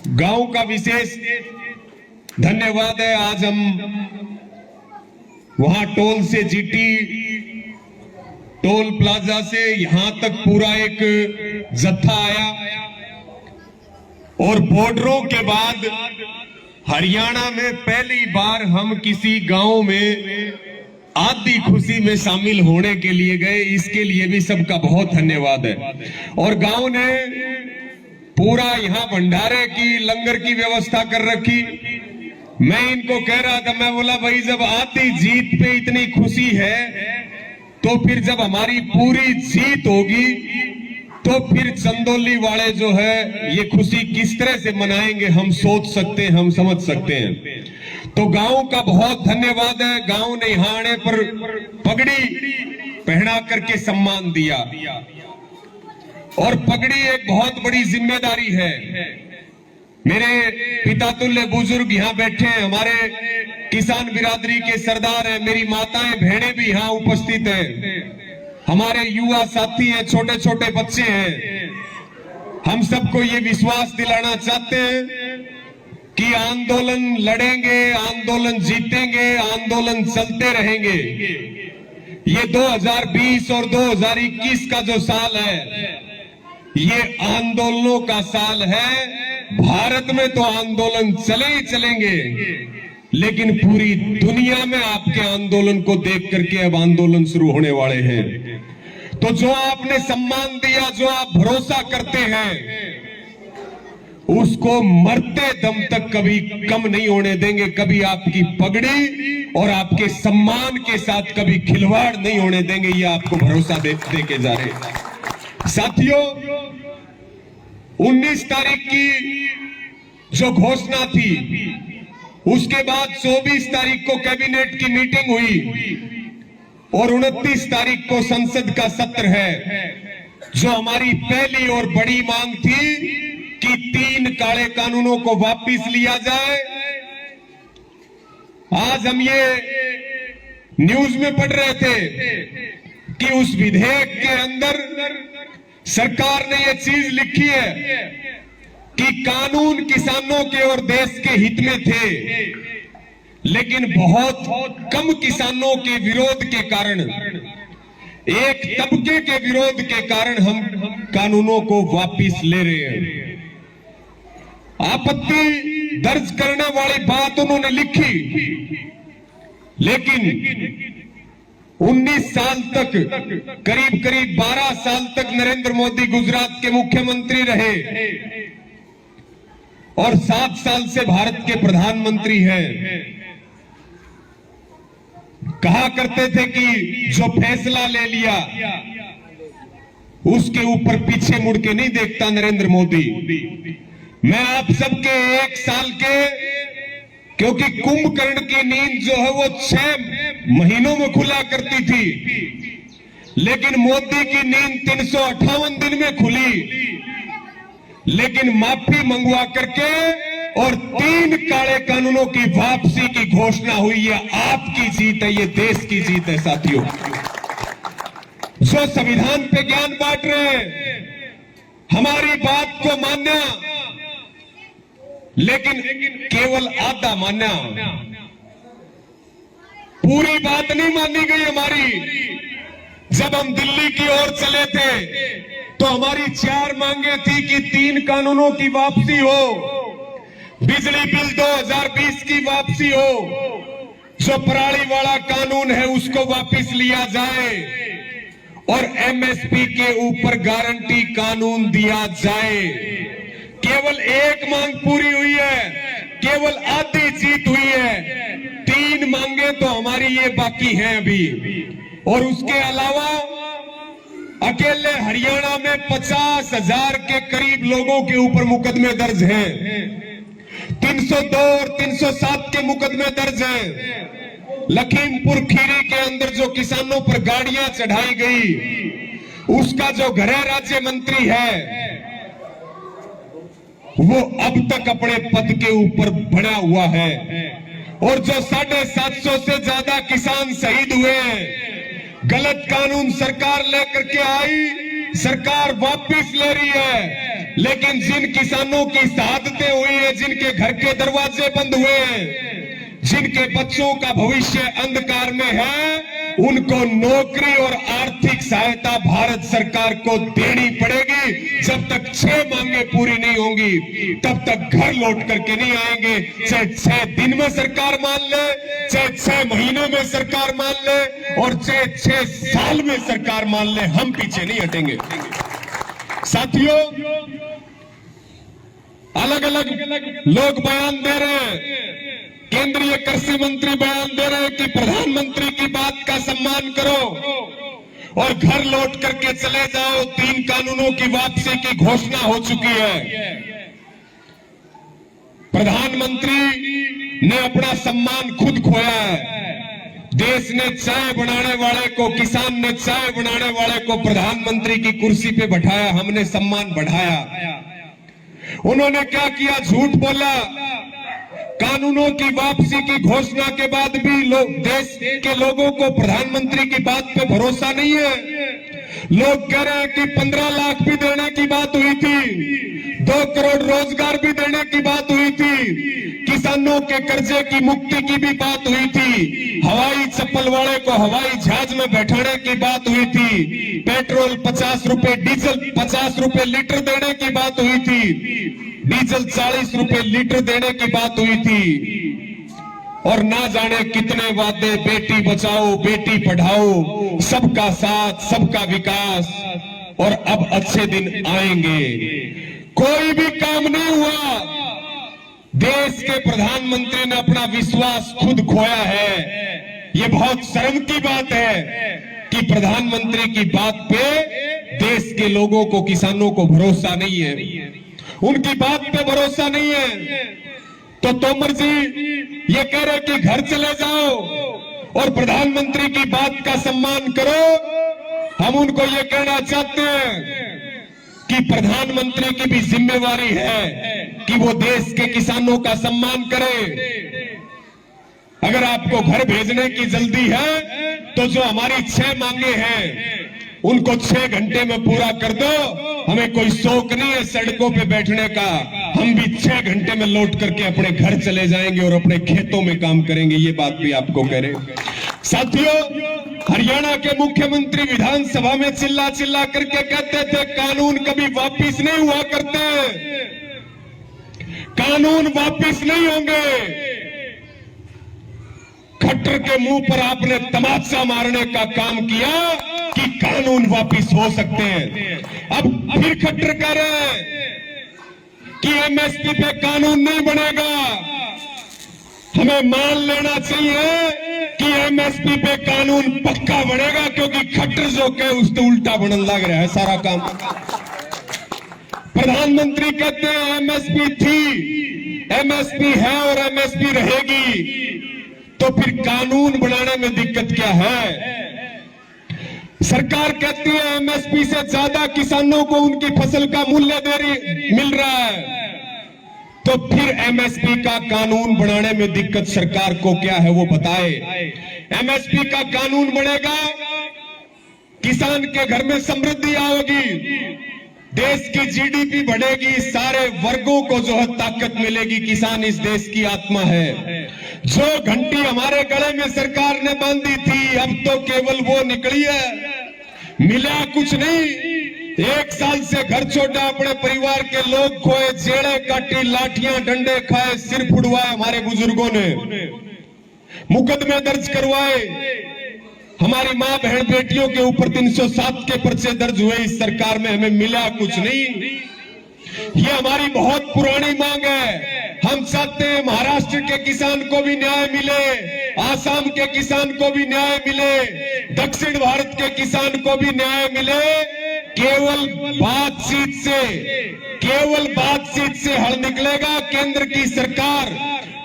गांव का विशेष धन्यवाद है। आज हम वहां टोल से जीटी टोल प्लाजा से यहां तक पूरा एक जत्था आया और बॉर्डरों के बाद हरियाणा में पहली बार हम किसी गांव में आदि खुशी में शामिल होने के लिए गए। इसके लिए भी सबका बहुत धन्यवाद है। और गांव ने पूरा यहाँ भंडारे की लंगर की व्यवस्था कर रखी। मैं इनको कह रहा था, मैं बोला भाई जब आती जीत पे इतनी खुशी है तो फिर जब हमारी पूरी जीत होगी तो फिर चंदौली वाले जो है ये खुशी किस तरह से मनाएंगे, हम सोच सकते हैं, हम समझ सकते हैं। तो गांव का बहुत धन्यवाद है। गांव ने यहाँ आने पर पगड़ी पहना करके सम्मान दिया और पगड़ी एक बहुत बड़ी जिम्मेदारी है। मेरे पिता तुल्य बुजुर्ग यहाँ बैठे हैं, हमारे किसान बिरादरी के सरदार हैं, मेरी माताएं बहनें भी यहाँ उपस्थित हैं, हमारे युवा साथी हैं, छोटे छोटे बच्चे हैं। हम सबको ये विश्वास दिलाना चाहते हैं कि आंदोलन लड़ेंगे, आंदोलन जीतेंगे, आंदोलन चलते रहेंगे। ये 2020 और 2021 का जो साल है ये आंदोलनों का साल है। भारत में तो आंदोलन चले ही चलेंगे, लेकिन पूरी दुनिया में आपके आंदोलन को देख करके अब आंदोलन शुरू होने वाले हैं। तो जो आपने सम्मान दिया, जो आप भरोसा करते हैं, उसको मरते दम तक कभी कम नहीं होने देंगे। कभी आपकी पगड़ी और आपके सम्मान के साथ कभी खिलवाड़ नहीं होने देंगे। ये आपको भरोसा दे के जा रहे। साथियों, 19 तारीख की जो घोषणा थी उसके बाद 24 तारीख को कैबिनेट की मीटिंग हुई और 29 तारीख को संसद का सत्र है। जो हमारी पहली और बड़ी मांग थी कि 3 काले कानूनों को वापस लिया जाए। आज हम ये न्यूज में पढ़ रहे थे कि उस विधेयक के अंदर सरकार ने ये चीज लिखी है कि कानून किसानों के और देश के हित में थे, लेकिन बहुत कम किसानों के विरोध के कारण, एक तबके के विरोध के कारण हम कानूनों को वापस ले रहे हैं। आपत्ति दर्ज करने वाली बात उन्होंने लिखी, लेकिन 19 साल तक, करीब करीब 12 साल तक नरेंद्र मोदी गुजरात के मुख्यमंत्री रहे और 7 साल से भारत के प्रधानमंत्री हैं। कहा करते थे कि जो फैसला ले लिया उसके ऊपर पीछे मुड़ के नहीं देखता नरेंद्र मोदी। मैं आप सबके 1 साल के, क्योंकि कुंभकर्ण की नींद जो है वो 6 महीनों में खुला करती थी, लेकिन मोदी की नींद 358 दिन में खुली। लेकिन माफी मंगवा करके और 3 काले कानूनों की वापसी की घोषणा हुई। ये आपकी जीत है, ये देश की जीत है। साथियों, जो संविधान पे ज्ञान बांट रहे हैं, हमारी बात को मानना, लेकिन केवल आधा मानना, पूरी बात नहीं मानी गई हमारी। जब हम दिल्ली की ओर चले थे तो हमारी 4 मांगे थी कि 3 कानूनों की वापसी हो, बिजली बिल 2020 की वापसी हो, जो पराली वाला कानून है उसको वापस लिया जाए और एमएसपी के ऊपर गारंटी कानून दिया जाए। केवल 1 मांग पूरी हुई है, केवल आधी जीत हुई है। 3 मांगे तो हमारी ये बाकी हैं अभी। और उसके अलावा अकेले हरियाणा में 50,000 के करीब लोगों के ऊपर मुकदमे दर्ज हैं। 302 और 307 के मुकदमे दर्ज हैं। लखीमपुर खीरी के अंदर जो किसानों पर गाड़ियां चढ़ाई गई, उसका जो गृह राज्य मंत्री है वो अब तक अपने पद के ऊपर बना हुआ है। और जो 750 से ज्यादा किसान शहीद हुए हैं, गलत कानून सरकार लेकर के आई, सरकार वापस ले रही है। लेकिन जिन किसानों की शहादतें हुई है, जिनके घर के दरवाजे बंद हुए हैं, जिनके बच्चों का भविष्य अंधकार में है, उनको नौकरी और आर्थिक सहायता भारत सरकार को देनी पड़ेगी। जब तक 6 मांगे पूरी नहीं होंगी तब तक घर लौट करके नहीं आएंगे। चाहे 6 दिन में सरकार मान ले, चाहे 6 महीने में सरकार मान ले, और चाहे 6 साल में सरकार मान ले, हम पीछे नहीं हटेंगे। साथियों, अलग अलग लोग बयान दे रहे हैं, केंद्रीय कृषि मंत्री बयान दे रहे हैं कि प्रधानमंत्री की बात का सम्मान करो और घर लौट करके चले जाओ। 3 कानूनों की वापसी की घोषणा हो चुकी है। प्रधानमंत्री ने अपना सम्मान खुद खोया है। देश ने चाय बनाने वाले को, किसान ने चाय बनाने वाले को प्रधानमंत्री की कुर्सी पे बैठाया, हमने सम्मान बढ़ाया। उन्होंने क्या किया? झूठ बोला। कानूनों की वापसी की घोषणा के बाद भी देश के लोगों को प्रधानमंत्री की बात पे भरोसा नहीं है। लोग कह रहे हैं कि 15 लाख भी देने की बात हुई थी, 2 करोड़ रोजगार भी देने की बात हुई थी, किसानों के कर्जे की मुक्ति की भी बात हुई थी, हवाई चप्पल वाले को हवाई जहाज में बैठाने की बात हुई थी, पेट्रोल 50 रुपए, डीजल 50 रुपए लीटर देने की बात हुई थी, डीजल 40 रुपए लीटर देने की बात हुई थी, और ना जाने कितने वादे, बेटी बचाओ बेटी पढ़ाओ, सबका साथ सबका विकास, और अब अच्छे दिन आएंगे। कोई भी काम नहीं हुआ। देश के प्रधानमंत्री ने अपना विश्वास खुद खोया है। ये बहुत शर्म की बात है कि प्रधानमंत्री की बात पे देश के लोगों को, किसानों को भरोसा नहीं है, उनकी बात पे भरोसा नहीं है। तो तोमर जी ये कह रहे कि घर चले जाओ और प्रधानमंत्री की बात का सम्मान करो। हम उनको ये कहना चाहते हैं कि प्रधानमंत्री की भी जिम्मेवारी है कि वो देश के किसानों का सम्मान करे। अगर आपको घर भेजने की जल्दी है तो जो हमारी 6 मांगे हैं उनको 6 घंटे में पूरा कर दो। हमें कोई शौक नहीं है सड़कों पे बैठने का। हम भी 6 घंटे में लौट करके अपने घर चले जाएंगे और अपने खेतों में काम करेंगे। ये बात भी आपको कह रहे। साथियों, हरियाणा के मुख्यमंत्री विधानसभा में चिल्ला चिल्ला करके कहते थे कानून कभी वापिस नहीं हुआ करते, कानून वापिस नहीं होंगे। खट्टर के मुंह पर आपने तमाचा मारने का काम किया कि कानून वापिस हो सकते हैं। अब फिर खट्टर कह रहे हैं कि एमएसपी पे कानून नहीं बनेगा। हमें मान लेना चाहिए कि एमएसपी पे कानून पक्का बनेगा, क्योंकि खट्टर जो कहे उससे उल्टा बनने लग रहा है सारा काम। प्रधानमंत्री कहते हैं एमएसपी थी, एमएसपी है और एमएसपी रहेगी, तो फिर कानून बनाने में दिक्कत क्या है? सरकार कहती है एमएसपी से ज्यादा किसानों को उनकी फसल का मूल्य मिल रहा है, तो फिर एमएसपी का कानून बनाने में दिक्कत सरकार को क्या है वो बताए। एमएसपी का कानून बनेगा, किसान के घर में समृद्धि आएगी, देश की जीडीपी बढ़ेगी, सारे वर्गों को जो है ताकत मिलेगी। किसान इस देश की आत्मा है। जो घंटी हमारे गले में सरकार ने बांधी थी अब तो केवल वो निकली है, मिला कुछ नहीं। 1 साल से घर छोड़ा, अपने परिवार के लोग खोए, जेड़े काटी, लाठियां डंडे खाए, सिर फुड़वाए हमारे बुजुर्गों ने, मुकदमे दर्ज करवाए, हमारी मां बहन बेटियों के ऊपर 307 के पर्चे दर्ज हुए। इस सरकार में हमें मिला कुछ नहीं। ये हमारी बहुत पुरानी मांग है। हम चाहते हैं महाराष्ट्र के किसान को भी न्याय मिले, आसाम के किसान को भी न्याय मिले, दक्षिण भारत के किसान को भी न्याय मिले। केवल बातचीत से हल निकलेगा। केंद्र की सरकार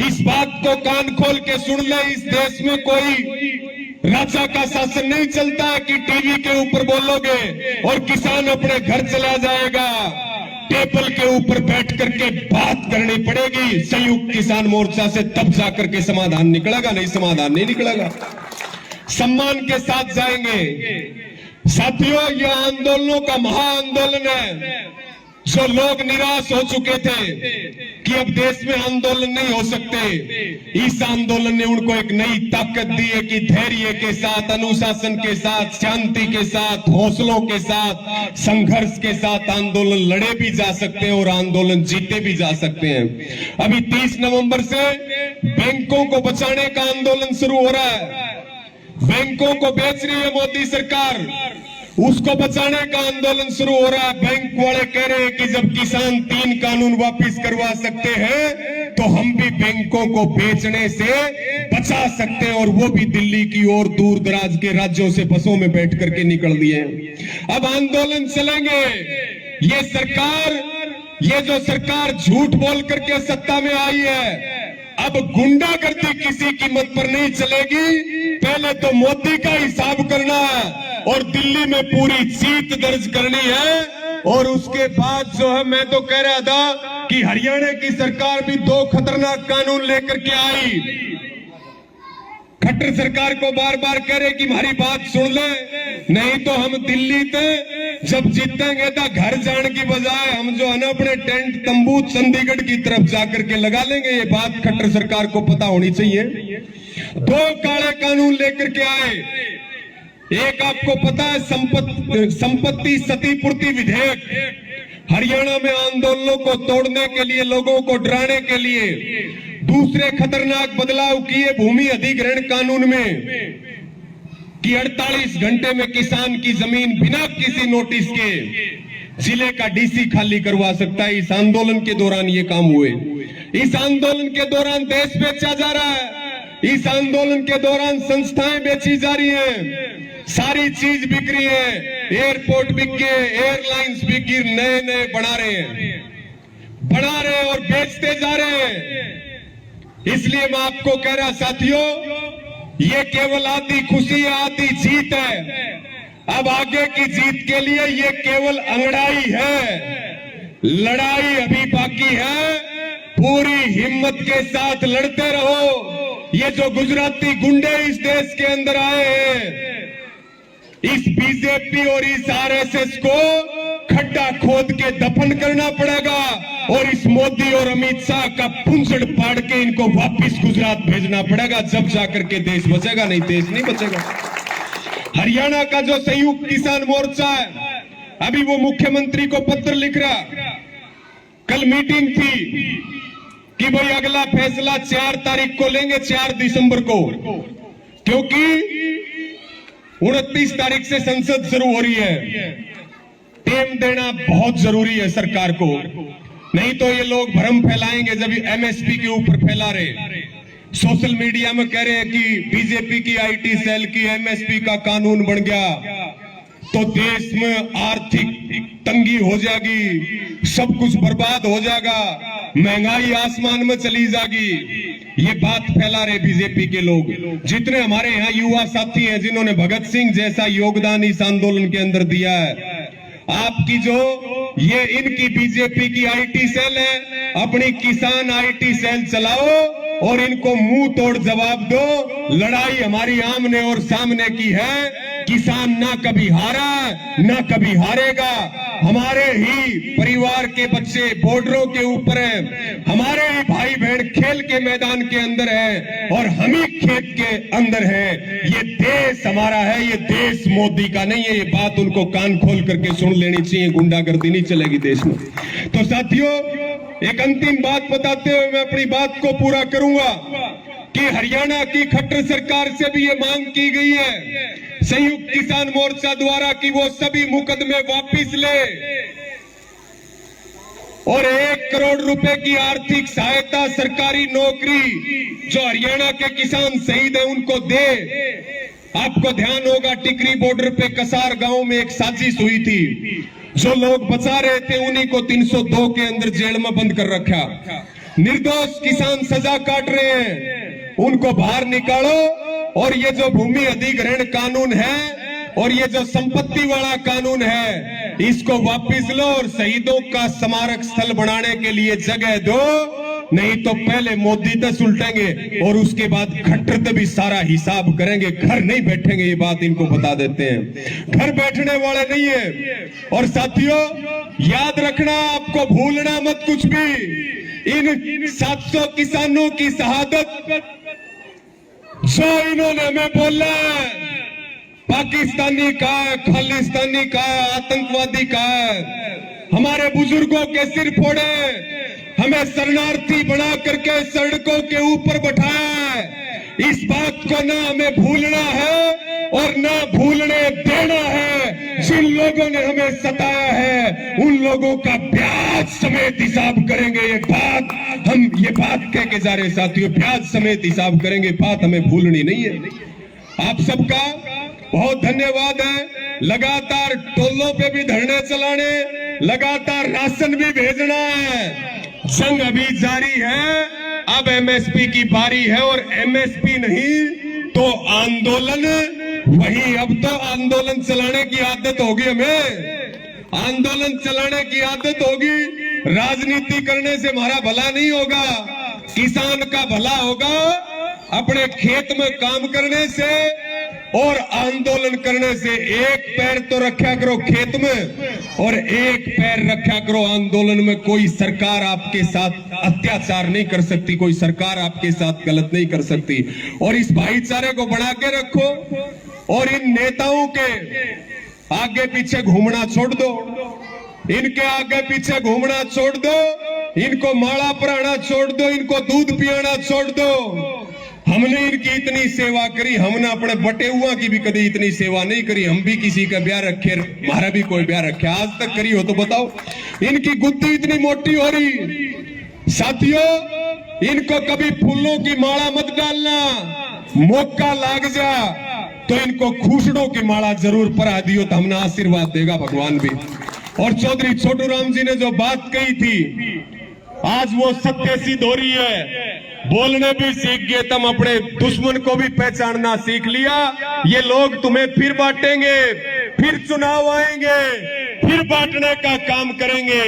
इस बात को कान खोल के सुन ले, इस देश में कोई राजा का शासन नहीं चलता है कि टीवी के ऊपर बोलोगे और किसान अपने घर चला जाएगा। टेबल के ऊपर बैठ करके बात करनी पड़ेगी संयुक्त किसान मोर्चा से, तब जाकर के समाधान निकलेगा, नहीं समाधान नहीं निकलेगा। सम्मान के साथ जाएंगे। साथियों, यह आंदोलनों का महाआंदोलन है। जो लोग निराश हो चुके थे कि अब देश में आंदोलन नहीं हो सकते, इस आंदोलन ने उनको एक नई ताकत दी है कि धैर्य के साथ, अनुशासन के साथ, शांति के साथ, हौसलों के साथ, संघर्ष के साथ आंदोलन लड़े भी जा सकते हैं और आंदोलन जीते भी जा सकते हैं। अभी 30 नवंबर से बैंकों को बचाने का आंदोलन शुरू हो रहा है। बैंकों को बेच रही है मोदी सरकार, उसको बचाने का आंदोलन शुरू हो रहा है। बैंक वाले कह रहे हैं कि जब किसान 3 कानून वापस करवा सकते हैं तो हम भी बैंकों को बेचने से बचा सकते हैं, और वो भी दिल्ली की ओर, दूर दराज के राज्यों से बसों में बैठ करके निकल दिए हैं। अब आंदोलन चलेंगे। ये जो सरकार झूठ बोल करके सत्ता में आई है, अब गुंडागर्दी किसी कीमत पर नहीं चलेगी। पहले तो मोदी का हिसाब करना है और दिल्ली में पूरी जीत दर्ज करनी है, और उसके बाद जो है, मैं तो कह रहा था कि हरियाणा की सरकार भी 2 खतरनाक कानून लेकर के आई। खट्टर सरकार को बार बार कह रहे कि हमारी बात सुन ले, नहीं तो हम दिल्ली से जब जीतेंगे तो घर जाने की बजाय हम जो है ना अपने टेंट तंबू चंडीगढ़ की तरफ जाकर के लगा लेंगे। ये बात खट्टर सरकार को पता होनी चाहिए। 2 काले कानून लेकर के आए। एक आपको पता है संपत्ति क्षतिपूर्ति विधेयक, हरियाणा में आंदोलनों को तोड़ने के लिए, लोगों को डराने के लिए। दूसरे खतरनाक बदलाव किए भूमि अधिग्रहण कानून में कि 48 घंटे में किसान की जमीन बिना किसी नोटिस के जिले का डीसी खाली करवा सकता है। इस आंदोलन के दौरान ये काम हुए। इस आंदोलन के दौरान देश बेचा जा रहा है। इस आंदोलन के दौरान संस्थाएं बेची जा रही हैं, सारी चीज बिक रही है। एयरपोर्ट बिक गए, एयरलाइंस बिक गई, नए नए बना रहे हैं और बेचते जा रहे हैं। इसलिए मैं आपको कह रहा साथियों, ये केवल आधी खुशी है, आधी जीत है। अब आगे की जीत के लिए ये केवल अंगड़ाई है, लड़ाई अभी बाकी है। पूरी हिम्मत के साथ लड़ते रहो। ये जो गुजराती गुंडे इस देश के अंदर आए हैं, इस बीजेपी और इस आरएसएस को खड्डा खोद के दफन करना पड़ेगा, और इस मोदी और अमित शाह का पुंजड़ पाड़ के इनको वापस गुजरात भेजना पड़ेगा। जब जाकर के देश बचेगा, नहीं देश नहीं बचेगा। हरियाणा का जो संयुक्त किसान मोर्चा है, अभी वो मुख्यमंत्री को पत्र लिख रहा। कल मीटिंग थी कि भाई अगला फैसला 4 तारीख को लेंगे, 4 दिसंबर को, क्योंकि 29 तारीख से संसद शुरू हो रही है। टाइम देना बहुत जरूरी है सरकार को, नहीं तो ये लोग भ्रम फैलाएंगे। जब एमएसपी के ऊपर फैला रहे, सोशल मीडिया में कह रहे हैं कि बीजेपी की आईटी सेल की एमएसपी का कानून बन गया तो देश में आर्थिक तंगी हो जाएगी, सब कुछ बर्बाद हो जाएगा, महंगाई आसमान में चली जाएगी। ये बात फैला रहे बीजेपी के लोग। जितने हमारे यहाँ युवा साथी हैं जिन्होंने भगत सिंह जैसा योगदान इस आंदोलन के अंदर दिया है, आपकी जो ये इनकी बीजेपी की आईटी सेल है, अपनी किसान आईटी सेल चलाओ और इनको मुंह तोड़ जवाब दो। लड़ाई हमारी आमने और सामने की है। किसान ना कभी हारा ना कभी हारेगा। हमारे ही परिवार के बच्चे बॉर्डरों के ऊपर हैं, हमारे ही भाई बहन खेल के मैदान के अंदर है और हम ही खेत के अंदर है। ये देश हमारा है, ये देश मोदी का नहीं है। ये बात उनको कान खोल करके सुन लेनी चाहिए। गुंडागर्दी नहीं चलेगी देश में। तो साथियों, एक अंतिम बात बताते हुए मैं अपनी बात को पूरा करूंगा कि हरियाणा की खट्टर सरकार से भी ये मांग की गई है संयुक्त किसान मोर्चा द्वारा कि वो सभी मुकदमे वापस ले और 1 करोड़ रुपए की आर्थिक सहायता, सरकारी नौकरी जो हरियाणा के किसान शहीद है उनको दे। आपको ध्यान होगा टिकरी बॉर्डर पे कसार गांव में एक साजिश हुई थी। जो लोग बचा रहे थे उन्हीं को 302 के अंदर जेल में बंद कर रखा। निर्दोष किसान सजा काट रहे हैं, उनको बाहर निकालो। और ये जो भूमि अधिग्रहण कानून है और ये जो संपत्ति वाला कानून है, इसको वापस लो और शहीदों का स्मारक स्थल बनाने के लिए जगह दो। नहीं तो पहले मोदी तक सुलटेंगे और उसके बाद खट्टर तक भी सारा हिसाब करेंगे। घर नहीं बैठेंगे, ये बात इनको बता देते हैं, घर बैठने वाले नहीं है। और साथियों याद रखना, आपको भूलना मत कुछ भी। इन 700 किसानों की शहादत जो इन्होंने हमें बोला है, पाकिस्तानी का है, खालिस्तानी का है, आतंकवादी का है, हमारे बुजुर्गों के सिर फोड़े, हमें शरणार्थी बना करके सड़कों के ऊपर बैठाया है। इस बात को ना हमें भूलना है और ना भूलने देना है। जिन लोगों ने हमें सताया है उन लोगों का ब्याज समेत हिसाब करेंगे। ये बात कह के जा रहे साथियों, ब्याज समेत हिसाब करेंगे। बात हमें भूलनी नहीं है। आप सबका बहुत धन्यवाद है। लगातार टोलों पे भी धरने चलाने, लगातार राशन भी भेजना है। जंग अभी जारी है। अब एमएसपी की बारी है और एमएसपी नहीं तो आंदोलन। वही अब तो आंदोलन चलाने की आदत होगी, हमें आंदोलन चलाने की आदत होगी। राजनीति करने से हमारा भला नहीं होगा, किसान का भला होगा अपने खेत में काम करने से और आंदोलन करने से। एक पैर तो रखा करो खेत में और एक पैर रखा करो आंदोलन में। कोई सरकार आपके साथ अत्याचार नहीं कर सकती, कोई सरकार आपके साथ गलत नहीं कर सकती। और इस भाईचारे को बना के रखो और इन नेताओं के आगे पीछे घूमना छोड़ दो, इनके आगे पीछे घूमना छोड़ दो, इनको माला पराना छोड़ दो, इनको दूध पियाना छोड़ दो। हमने इनकी इतनी सेवा करी, हमने अपने बटे हुआ की भी कभी इतनी सेवा नहीं करी। हम भी किसी का ब्याह रखे, हमारा भी कोई ब्याह रखे आज तक करी हो तो बताओ। इनकी गुद्दी इतनी मोटी हो रही। साथियों इनको कभी फूलों की माला मत डालना, मौका लाग जा तो इनको खूसड़ों की माला जरूर परा दियो तो हमने आशीर्वाद देगा भगवान भी। और चौधरी छोटू राम जी ने जो बात कही थी आज वो सत्य सिद्ध हो रही है। बोलने भी सीख गए, तुम अपने दुश्मन को भी पहचानना सीख लिया। ये लोग तुम्हें फिर बांटेंगे, फिर चुनाव आएंगे, फिर बांटने का काम करेंगे।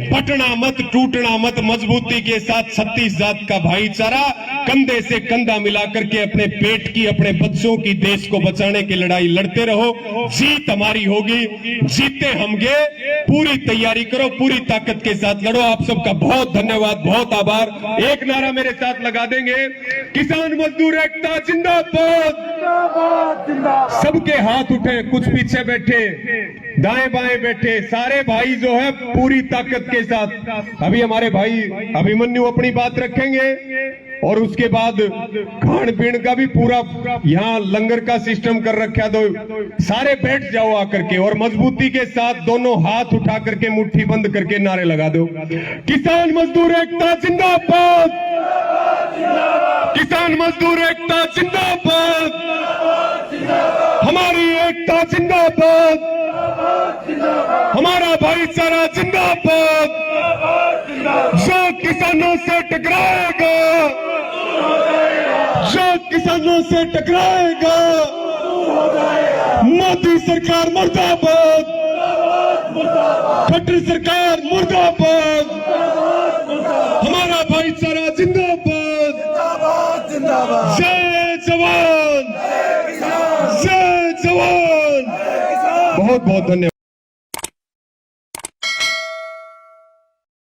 बटना मत, टूटना मत, मजबूती के साथ 36 जात का भाईचारा कंधे से कंधा मिलाकर के अपने पेट की, अपने बच्चों की, देश को बचाने की लड़ाई लड़ते रहो। जीत हमारी होगी, जीते हमगे। पूरी तैयारी करो, पूरी ताकत के साथ लड़ो। आप सबका बहुत धन्यवाद, बहुत आभार। एक नारा मेरे साथ लगा देंगे, किसान मजदूर एकता जिंदाबाद। सबके हाथ उठे, कुछ पीछे बैठे, दाएं बाएं बैठे, सारे भाई जो है पूरी ताकत के साथ। अभी हमारे भाई अभिमन्यु अपनी बात रखेंगे और उसके बाद खान पीन का भी पूरा यहाँ लंगर का सिस्टम कर रखा। तो सारे बैठ जाओ आकर के और मजबूती के साथ दोनों हाथ उठा करके मुट्ठी बंद करके नारे लगा दो, किसान मजदूर एकता जिंदाबाद, किसान मजदूर एकता जिंदाबाद, हमारी एकता जिंदाबाद, हमारा भाईचारा जिंदाबाद। जो किसानों से टकराएगा, जो किसानों से टकराएगा, मोदी सरकार मुर्दाबाद, खट्टर सरकार मुर्दाबाद, हमारा भाईचारा जिंदाबाद। जय जवान, जय जवान। बहुत बहुत धन्यवाद।